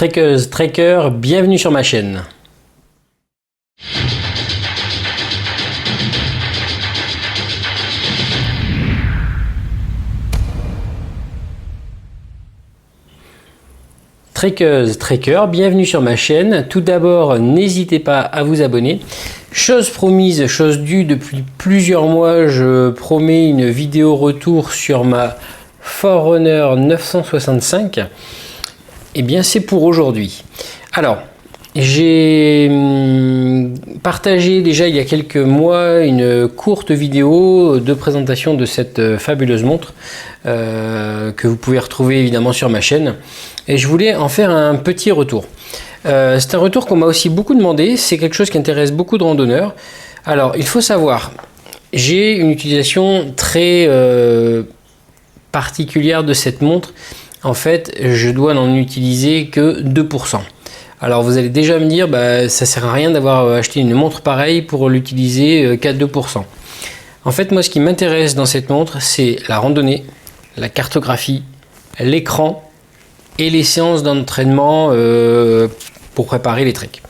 Trekkeuses, trekkers, bienvenue sur ma chaîne. Trekkeuses, trekkers, bienvenue sur ma chaîne. Tout d'abord, n'hésitez pas à vous abonner. Chose promise, chose due, depuis plusieurs mois, je promets une vidéo retour sur ma Forerunner 965. Eh bien, c'est pour aujourd'hui. Alors, j'ai partagé déjà il y a quelques mois une courte vidéo de présentation de cette fabuleuse montre que vous pouvez retrouver évidemment sur ma chaîne. Et je voulais en faire un petit retour. C'est un retour qu'on m'a aussi beaucoup demandé. C'est quelque chose qui intéresse beaucoup de randonneurs. Alors, il faut savoir, j'ai une utilisation très particulière de cette montre. En fait, je dois n'en utiliser que 2%. Alors vous allez déjà me dire, ça sert à rien d'avoir acheté une montre pareille pour l'utiliser qu'à 2%. En fait, moi, ce qui m'intéresse dans cette montre, c'est la randonnée, la cartographie, l'écran et les séances d'entraînement pour préparer les treks.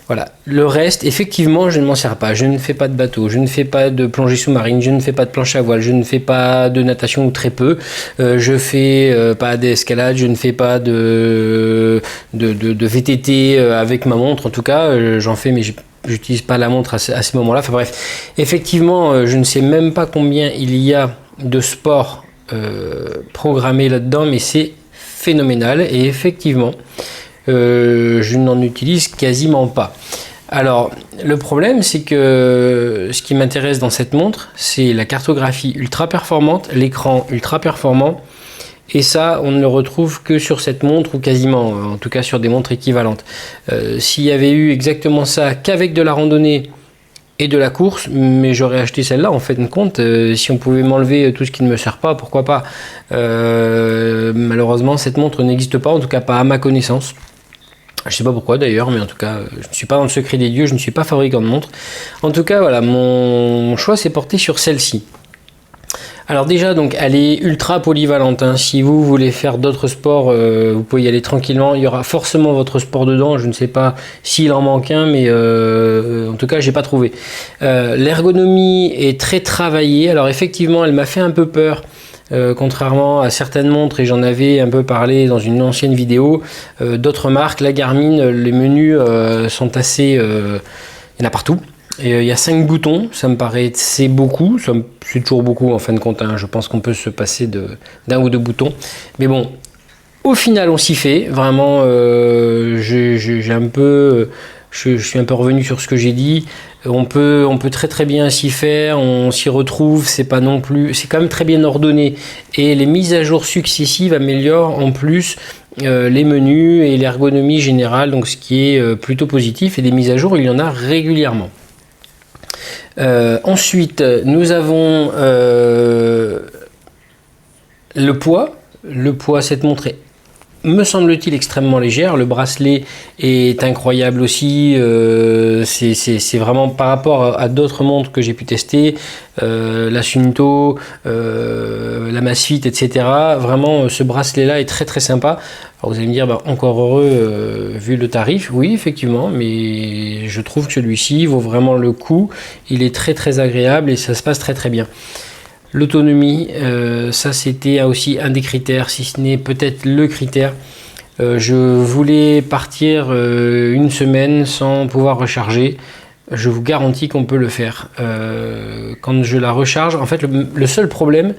Voilà. Le reste, effectivement, je ne m'en sers pas. Je ne fais pas de bateau, je ne fais pas de plongée sous-marine, je ne fais pas de planche à voile, je ne fais pas de natation ou très peu. Je fais pas d'escalade, je ne fais pas de VTT avec ma montre. En tout cas, j'en fais, mais j'utilise pas la montre à ce moment-là. Enfin bref, effectivement, je ne sais même pas combien il y a de sports programmés là-dedans, mais c'est phénoménal. Et effectivement, je n'en utilise quasiment pas. Alors, le problème, c'est que ce qui m'intéresse dans cette montre, c'est la cartographie ultra performante, l'écran ultra performant, et ça, on ne le retrouve que sur cette montre, ou quasiment, en tout cas sur des montres équivalentes. S'il y avait eu exactement ça qu'avec de la randonnée et de la course, mais j'aurais acheté celle-là en fait de compte. Si on pouvait m'enlever tout ce qui ne me sert pas, pourquoi pas. Malheureusement, cette montre n'existe pas, en tout cas pas à ma connaissance. Je ne sais pas pourquoi d'ailleurs, mais en tout cas, je ne suis pas dans le secret des dieux, je ne suis pas fabricant de montres. En tout cas, voilà, mon choix s'est porté sur celle-ci. Alors déjà, donc, elle est ultra polyvalente. Hein. Si vous voulez faire d'autres sports, vous pouvez y aller tranquillement. Il y aura forcément votre sport dedans. Je ne sais pas s'il en manque un, mais en tout cas, j'ai pas trouvé. L'ergonomie est très travaillée. Alors effectivement, elle m'a fait un peu peur. Contrairement à certaines montres, et j'en avais un peu parlé dans une ancienne vidéo, d'autres marques, la Garmin, les menus sont assez... il y en a partout. Et, il y a 5 boutons, ça me paraît c'est beaucoup, c'est toujours beaucoup en fin de compte, hein. Je pense qu'on peut se passer d'un ou deux boutons. Mais bon, au final on s'y fait, vraiment, je suis un peu revenu sur ce que j'ai dit. On peut très très bien s'y faire, on s'y retrouve, c'est pas non plus, c'est quand même très bien ordonné. Et les mises à jour successives améliorent en plus les menus et l'ergonomie générale, donc ce qui est plutôt positif. Et des mises à jour, il y en a régulièrement. Ensuite, nous avons le poids. Le poids, cette montre est, me semble-t-il, extrêmement légère. Le bracelet est incroyable aussi. C'est vraiment par rapport à d'autres montres que j'ai pu tester, la Suunto, la Amazfit, etc. Vraiment, ce bracelet-là est très très sympa. Alors vous allez me dire, encore heureux vu le tarif. Oui, effectivement, mais je trouve que celui-ci vaut vraiment le coup. Il est très très agréable et ça se passe très très bien. L'autonomie, ça c'était aussi un des critères, si ce n'est peut-être le critère. Je voulais partir une semaine sans pouvoir recharger. Je vous garantis qu'on peut le faire. Quand je la recharge, en fait le seul problème,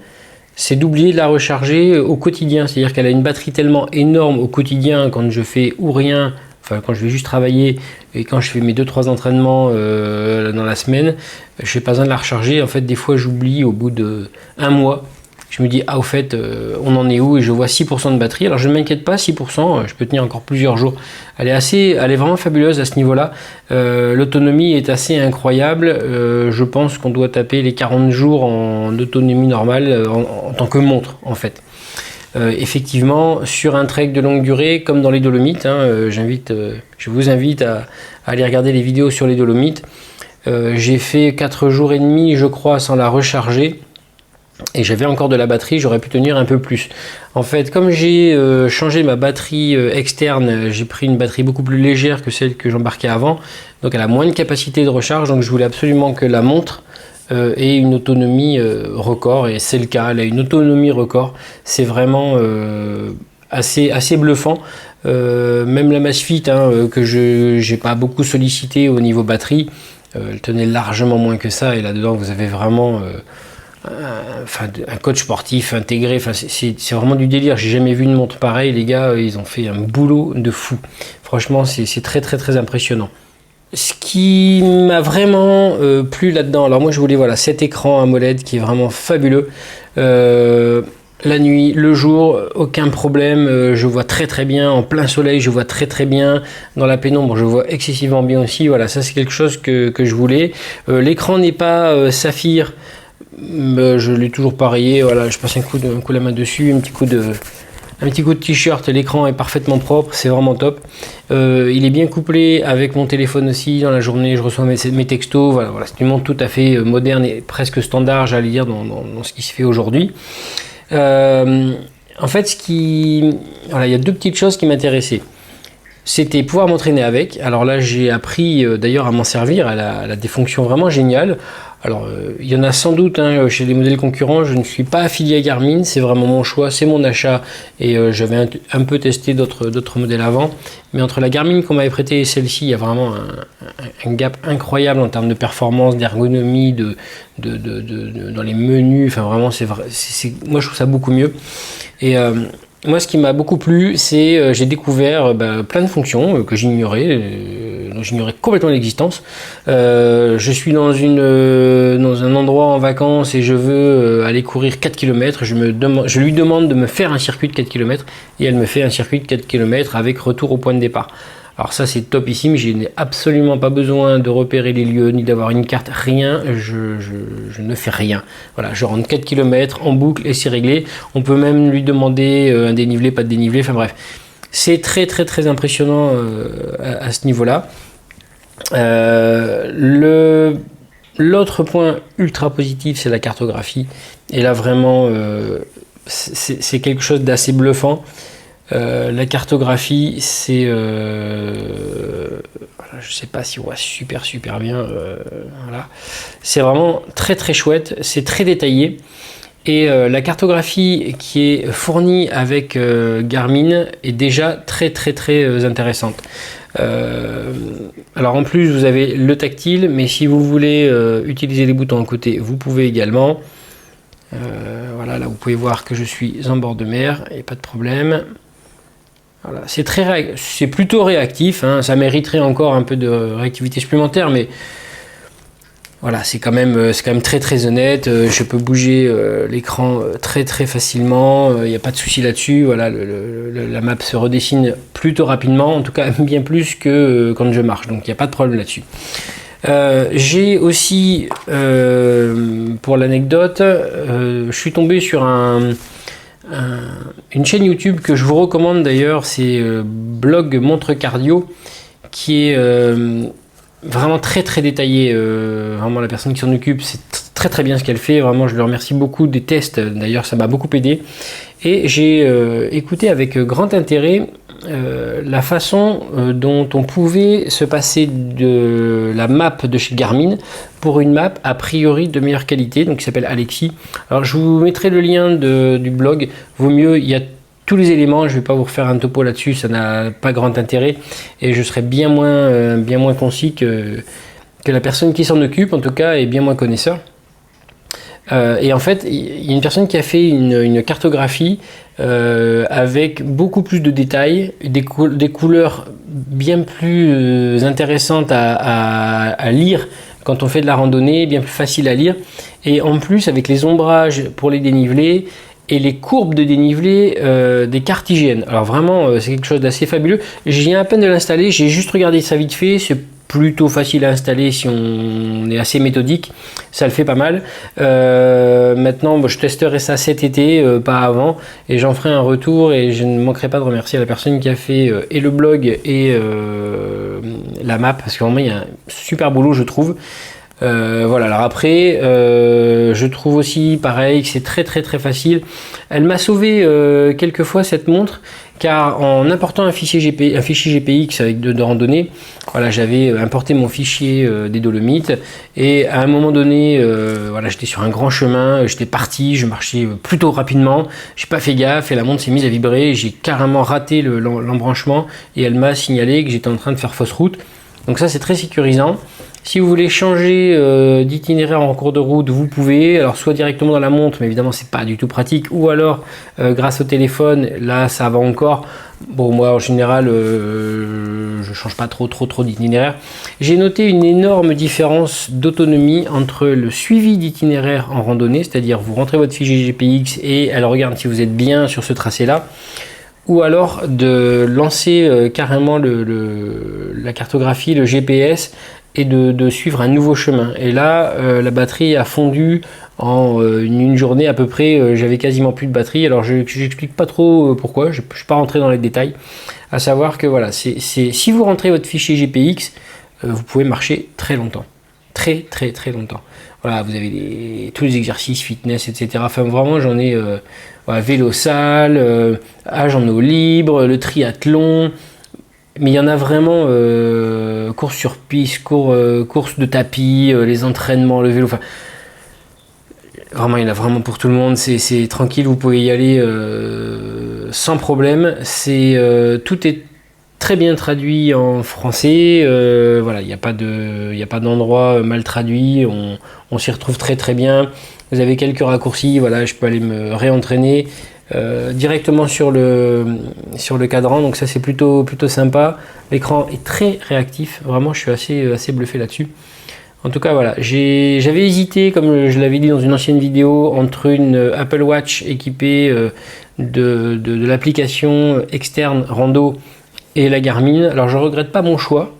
c'est d'oublier de la recharger au quotidien. C'est-à-dire qu'elle a une batterie tellement énorme au quotidien quand je fais ou rien, enfin quand je vais juste travailler et quand je fais mes 2-3 entraînements dans la semaine, je n'ai pas besoin de la recharger. En fait, des fois, j'oublie au bout d'un mois. Je me dis, au fait, on en est où? Et je vois 6% de batterie. Alors, je ne m'inquiète pas, 6%, je peux tenir encore plusieurs jours. Elle est vraiment fabuleuse à ce niveau-là. L'autonomie est assez incroyable. Je pense qu'on doit taper les 40 jours en autonomie normale en tant que montre, en fait. Effectivement, sur un trek de longue durée, comme dans les Dolomites, hein, je vous invite à aller regarder les vidéos sur les Dolomites. J'ai fait 4 jours et demi, je crois, sans la recharger. Et j'avais encore de la batterie, j'aurais pu tenir un peu plus. En fait, comme j'ai changé ma batterie externe, j'ai pris une batterie beaucoup plus légère que celle que j'embarquais avant. Donc elle a moins de capacité de recharge, donc je voulais absolument que la montre ait une autonomie record, et c'est le cas, elle a une autonomie record. C'est vraiment assez bluffant. Même la Amazfit, que je n'ai pas beaucoup sollicité au niveau batterie, elle tenait largement moins que ça, et là-dedans vous avez vraiment... un coach sportif intégré, c'est vraiment du délire. J'ai jamais vu une montre pareille, les gars, ils ont fait un boulot de fou. Franchement, c'est très très très impressionnant. Ce qui m'a vraiment plu là-dedans, alors moi je voulais cet écran AMOLED qui est vraiment fabuleux. La nuit, le jour, aucun problème, je vois très très bien, en plein soleil je vois très très bien, dans la pénombre je vois excessivement bien aussi. Voilà, ça c'est quelque chose que je voulais. L'écran n'est pas saphir. Je l'ai toujours pas rayé, voilà, je passe un coup de la main dessus, un petit coup de t-shirt, l'écran est parfaitement propre, c'est vraiment top. Il est bien couplé avec mon téléphone aussi, dans la journée je reçois mes textos, voilà, c'est une montre tout à fait moderne et presque standard, j'allais dire, dans ce qui se fait aujourd'hui. En fait, il y a deux petites choses qui m'intéressaient. C'était pouvoir m'entraîner avec. Alors là, j'ai appris d'ailleurs à m'en servir. Elle a des fonctions vraiment géniales. Alors, il y en a sans doute chez les modèles concurrents. Je ne suis pas affilié à Garmin. C'est vraiment mon choix, c'est mon achat. Et j'avais un peu testé d'autres modèles avant. Mais entre la Garmin qu'on m'avait prêtée et celle-ci, il y a vraiment un gap incroyable en termes de performance, d'ergonomie, dans les menus. Enfin, vraiment, moi, je trouve ça beaucoup mieux. Et moi, ce qui m'a beaucoup plu, c'est j'ai découvert plein de fonctions que j'ignorais, dont j'ignorais complètement l'existence. Je suis dans un endroit en vacances et je veux aller courir 4 km. Je lui demande de me faire un circuit de 4 km et elle me fait un circuit de 4 km avec retour au point de départ. Alors ça c'est topissime, je n'ai absolument pas besoin de repérer les lieux ni d'avoir une carte, rien, je ne fais rien. Voilà, je rentre 4 km en boucle et c'est réglé. On peut même lui demander un dénivelé, pas de dénivelé, enfin bref. C'est très très très impressionnant à ce niveau-là. L'autre point ultra positif, c'est la cartographie. Et là vraiment, c'est quelque chose d'assez bluffant. La cartographie, c'est je sais pas si on voit super bien, voilà. C'est vraiment très très chouette, c'est très détaillé, et la cartographie qui est fournie avec Garmin est déjà très très très intéressante. Alors en plus vous avez le tactile, mais si vous voulez utiliser les boutons à côté, vous pouvez également. Voilà, là vous pouvez voir que je suis en bord de mer et pas de problème. Voilà, c'est plutôt réactif, ça mériterait encore un peu de réactivité supplémentaire, mais voilà, c'est quand même très très honnête. Je peux bouger l'écran très très facilement, il n'y a pas de souci là-dessus. Voilà, la map se redessine plutôt rapidement, en tout cas bien plus que quand je marche, donc il n'y a pas de problème là-dessus. J'ai aussi, pour l'anecdote, je suis tombé sur une chaîne YouTube que je vous recommande d'ailleurs, c'est Blog Montre Cardio, qui est vraiment très très détaillé. Vraiment la personne qui s'en occupe, c'est très très bien ce qu'elle fait. Vraiment, je le remercie beaucoup des tests. D'ailleurs, ça m'a beaucoup aidé. Et j'ai écouté avec grand intérêt la façon dont on pouvait se passer de la map de chez Garmin pour une map a priori de meilleure qualité, donc qui s'appelle Alexi. Alors je vous mettrai le lien du blog, vaut mieux, il y a tous les éléments, je ne vais pas vous refaire un topo là-dessus, ça n'a pas grand intérêt et je serai bien moins concis que la personne qui s'en occupe, en tout cas, est bien moins connaisseur. Et en fait, il y a une personne qui a fait une cartographie avec beaucoup plus de détails, des couleurs bien plus intéressantes à lire quand on fait de la randonnée, bien plus facile à lire, et en plus avec les ombrages pour les dénivelés et les courbes de dénivelé des cartes IGN. Alors vraiment, c'est quelque chose d'assez fabuleux. Je viens à peine de l'installer, j'ai juste regardé ça vite fait, c'est plutôt facile à installer si on est assez méthodique, ça le fait pas mal. Maintenant, je testerai ça cet été, pas avant, et j'en ferai un retour, et je ne manquerai pas de remercier la personne qui a fait et le blog et la map, parce que vraiment il y a un super boulot, je trouve. Voilà, alors après, je trouve aussi pareil que c'est très très très facile. Elle m'a sauvé quelques fois cette montre, car en important un fichier GPX avec de randonnée, voilà, j'avais importé mon fichier des Dolomites, et à un moment donné, voilà, j'étais sur un grand chemin, j'étais parti, je marchais plutôt rapidement, j'ai pas fait gaffe et la montre s'est mise à vibrer, j'ai carrément raté l'embranchement et elle m'a signalé que j'étais en train de faire fausse route. Donc ça, c'est très sécurisant. Si vous voulez changer d'itinéraire en cours de route, vous pouvez, alors soit directement dans la montre, mais évidemment c'est pas du tout pratique, ou alors grâce au téléphone, là ça va encore. Bon, moi en général, je change pas trop d'itinéraire. J'ai noté une énorme différence d'autonomie entre le suivi d'itinéraire en randonnée, c'est-à-dire vous rentrez votre fichier GPX et elle regarde si vous êtes bien sur ce tracé-là, ou alors de lancer carrément la cartographie, le GPS, et de suivre un nouveau chemin. Et là, la batterie a fondu en une journée à peu près. J'avais quasiment plus de batterie. Alors, je n'explique pas trop pourquoi. Je ne suis pas rentré dans les détails. À savoir que voilà, si vous rentrez votre fichier GPX, vous pouvez marcher très longtemps. Très longtemps. Voilà, vous avez tous les exercices, fitness, etc. Enfin, vraiment, j'en ai voilà, vélo salle, âge en eau libre, le triathlon. Mais il y en a vraiment course sur piste, course de tapis, les entraînements, le vélo. Enfin, vraiment, il y en a vraiment pour tout le monde. C'est tranquille, vous pouvez y aller sans problème. Tout est très bien traduit en français. Voilà, il n'y a pas d'endroit mal traduit. On s'y retrouve très bien. Vous avez quelques raccourcis. Voilà, je peux aller me réentraîner. Directement sur le cadran, donc ça c'est plutôt sympa. L'écran est très réactif, vraiment je suis assez bluffé là-dessus. En tout cas voilà, j'avais hésité, comme je l'avais dit dans une ancienne vidéo, entre une Apple Watch équipée de l'application externe Rando et la Garmin. Alors je regrette pas mon choix.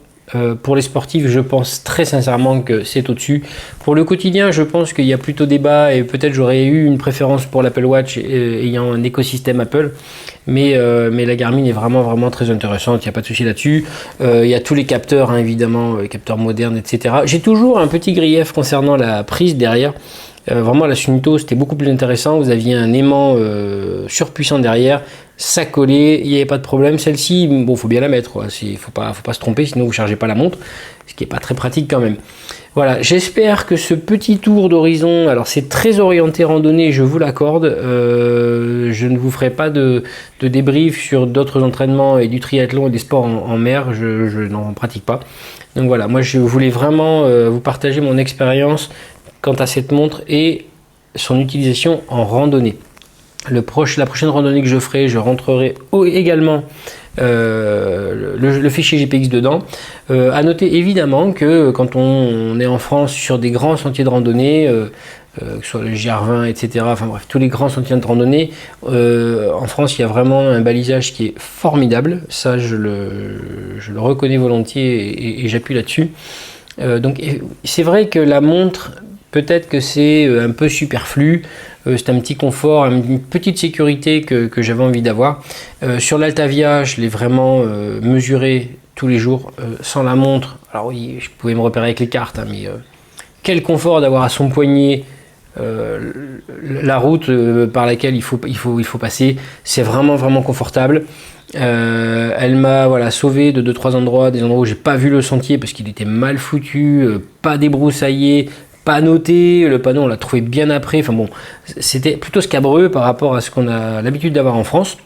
Pour les sportifs, je pense très sincèrement que c'est au-dessus. Pour le quotidien, je pense qu'il y a plutôt débat et peut-être j'aurais eu une préférence pour l'Apple Watch ayant un écosystème Apple. Mais la Garmin est vraiment très intéressante, il n'y a pas de souci là-dessus. Il y a tous les capteurs, hein, évidemment, les capteurs modernes, etc. J'ai toujours un petit grief concernant la prise derrière. Vraiment, la Suunto, c'était beaucoup plus intéressant. Vous aviez un aimant surpuissant derrière. Ça collait, il n'y avait pas de problème. Celle-ci, bon, faut bien la mettre, il faut pas se tromper, sinon vous chargez pas la montre, ce qui est pas très pratique quand même. Voilà, j'espère que ce petit tour d'horizon, alors c'est très orienté randonnée, je vous l'accorde. Je ne vous ferai pas de débrief sur d'autres entraînements et du triathlon et des sports en mer, je n'en pratique pas. Donc voilà, moi je voulais vraiment vous partager mon expérience quant à cette montre et son utilisation en randonnée. La prochaine randonnée que je ferai, je rentrerai également le fichier GPX dedans. À noter évidemment que quand on est en France sur des grands sentiers de randonnée, que ce soit le GR20, etc., enfin bref, tous les grands sentiers de randonnée, en France il y a vraiment un balisage qui est formidable, ça je le reconnais volontiers et j'appuie là-dessus. Donc c'est vrai que la montre, peut-être que c'est un peu superflu, c'est un petit confort, une petite sécurité que j'avais envie d'avoir. Sur l'Altavia, je l'ai vraiment mesuré tous les jours sans la montre. Alors oui, je pouvais me repérer avec les cartes, hein, mais quel confort d'avoir à son poignet la route par laquelle il faut passer. C'est vraiment confortable. Elle m'a sauvé de 2-3 endroits, des endroits où j'ai pas vu le sentier parce qu'il était mal foutu, pas débroussaillé, pas noté, le panneau on l'a trouvé bien après, enfin bon, c'était plutôt scabreux par rapport à ce qu'on a l'habitude d'avoir en France.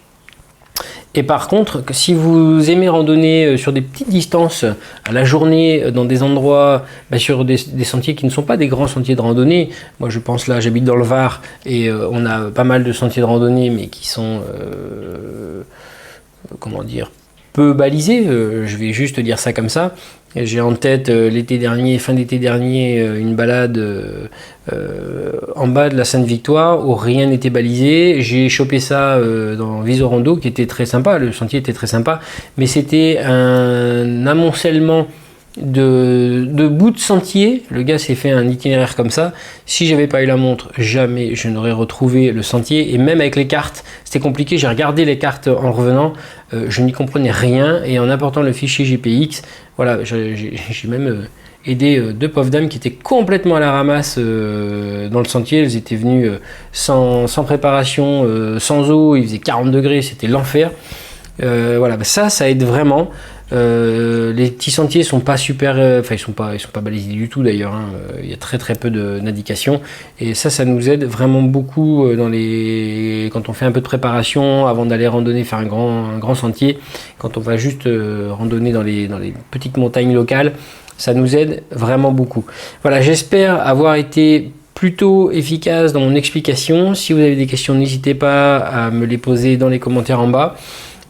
Et par contre, si vous aimez randonner sur des petites distances à la journée, dans des endroits, sur des sentiers qui ne sont pas des grands sentiers de randonnée, moi je pense là, j'habite dans le Var et on a pas mal de sentiers de randonnée mais qui sont, comment dire, peu balisés, je vais juste dire ça comme ça. J'ai en tête fin d'été dernier, une balade en bas de la Sainte-Victoire où rien n'était balisé. J'ai chopé ça dans Visorando qui était très sympa, le sentier était très sympa, mais c'était un amoncellement de bouts de sentier. Le gars s'est fait un itinéraire comme ça. Si j'avais pas eu la montre, jamais je n'aurais retrouvé le sentier, et même avec les cartes c'était compliqué. J'ai regardé les cartes en revenant, je n'y comprenais rien, et en apportant le fichier GPX, voilà, j'ai même aider deux pauvres dames qui étaient complètement à la ramasse dans le sentier. Elles étaient venues sans préparation, sans eau, il faisait 40 degrés, c'était l'enfer. Voilà, ça aide vraiment. Les petits sentiers sont pas super, ils sont pas balisés du tout d'ailleurs. Il y a très peu d'indications et ça nous aide vraiment beaucoup quand on fait un peu de préparation avant d'aller randonner, faire un grand sentier. Quand on va juste randonner dans les petites montagnes locales, ça nous aide vraiment beaucoup. Voilà, j'espère avoir été plutôt efficace dans mon explication. Si vous avez des questions, n'hésitez pas à me les poser dans les commentaires en bas.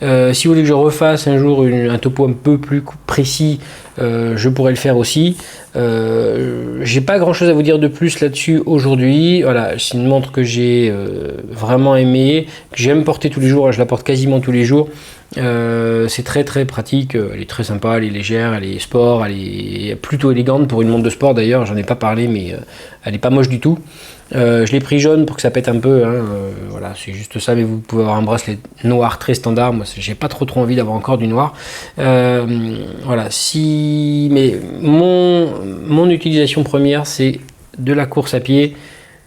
Si vous voulez que je refasse un jour un topo un peu plus précis, je pourrais le faire aussi. J'ai pas grand chose à vous dire de plus là-dessus aujourd'hui. Voilà, c'est une montre que j'ai vraiment aimée, que j'aime porter tous les jours. Je la porte quasiment tous les jours. C'est très pratique, elle est très sympa, elle est légère, elle est sport, elle est plutôt élégante pour une montre de sport d'ailleurs. J'en ai pas parlé, mais elle est pas moche du tout. Je l'ai pris jaune pour que ça pète un peu, voilà, c'est juste ça, mais vous pouvez avoir un bracelet noir très standard. Moi j'ai pas trop envie d'avoir encore du noir. Voilà, mais mon utilisation première, c'est de la course à pied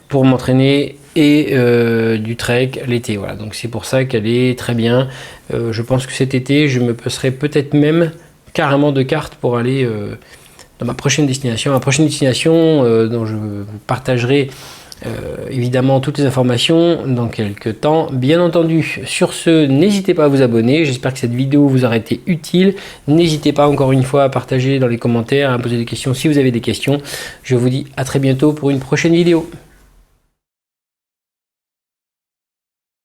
pour m'entraîner et du trek l'été. Voilà, donc c'est pour ça qu'elle est très bien. Je pense que cet été, je me passerai peut-être même carrément de carte pour aller dans ma prochaine destination. Ma prochaine destination dont je vous partagerai évidemment toutes les informations dans quelques temps, bien entendu. Sur ce, n'hésitez pas à vous abonner. J'espère que cette vidéo vous aura été utile. N'hésitez pas encore une fois à partager dans les commentaires, à me poser des questions si vous avez des questions. Je vous dis à très bientôt pour une prochaine vidéo.